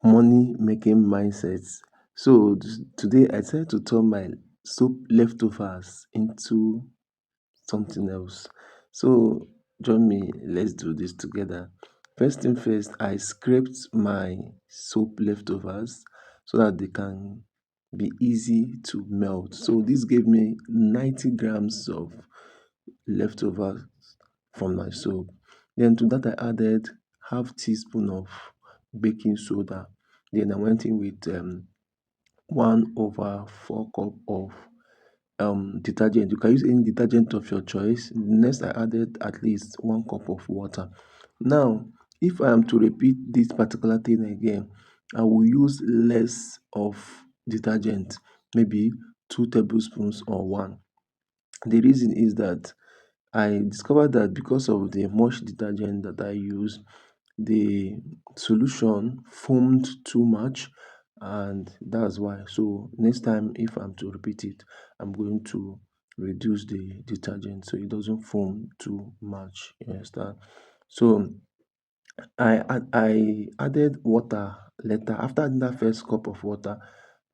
money making mindsets. So today I decided to turn my soap leftovers into something else. So join me, let's do this together. First thing first, I scraped my soap leftovers so that they can be easy to melt. So this gave me 90 grams of leftovers from my soap. Then to that I added half teaspoon of baking soda. Then I went in with 1/4 cup of detergent. You can use any detergent of your choice. Next, I added at least 1 cup of water. Now, if I am to repeat this particular thing again, I will use less of detergent, maybe 2 tablespoons or one. The reason is that I discovered that because of the much detergent that I use, the solution foamed too much, and that's why. So next time if I'm to repeat it, I'm going to reduce the detergent so it doesn't foam too much. You understand? So I added water later. After adding that first cup of water,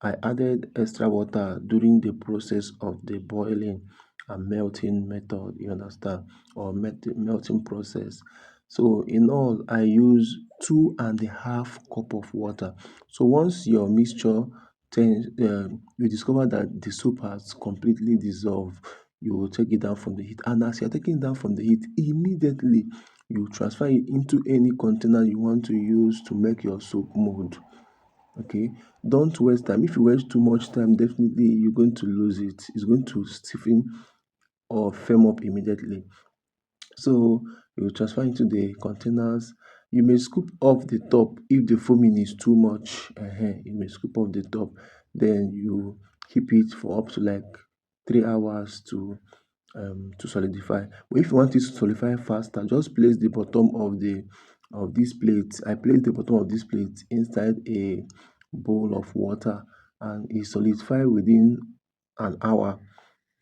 I added extra water during the process of the boiling and melting method, you understand, or melting process. So in all, I use 2.5 cup of water. So once your mixture you discover that the soup has completely dissolved, you will take it down from the heat. And as you're taking it down from the heat, immediately you transfer it into any container you want to use to make your soap mold. Okay, don't waste time. If you waste too much time, definitely you're going to lose it. It's going to stiffen or firm up immediately. So you transfer into the containers. You may scoop off the top if the foaming is too much. You may scoop off the top. Then you keep it for up to like 3 hours to solidify. But if you want it to solidify faster, just place the bottom of this plate. I place the bottom of this plate inside a bowl of water, and it solidify within an hour.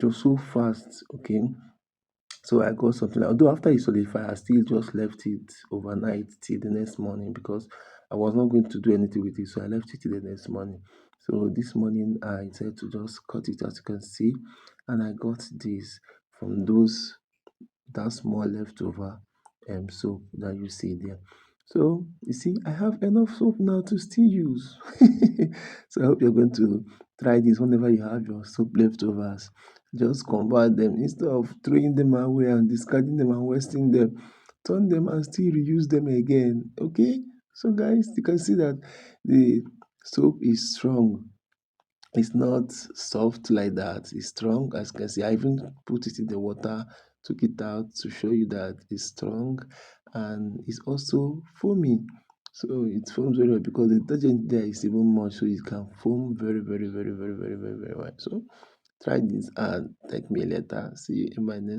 Just so fast, okay. So I got something. Although after it solidified, I still just left it overnight till the next morning because I was not going to do anything with it. So I left it till the next morning. So this morning I decided to just cut it, as you can see, and I got this from that small leftover soap that you see there. So you see, I have enough soap now to still use. So I hope you're going to try this whenever you have your soap leftovers. Just convert them instead of throwing them away and discarding them and wasting them. Turn them and still reuse them again. Okay? So guys, you can see that the soap is strong. It's not soft like that. It's strong, as you can see. I even put it in the water, took it out to show you that it's strong, and it's also foamy. So it foams very well because the detergent there is even much, so it can foam very, very, very, very, very, very, very well. So try this and thank me later. See you in my next.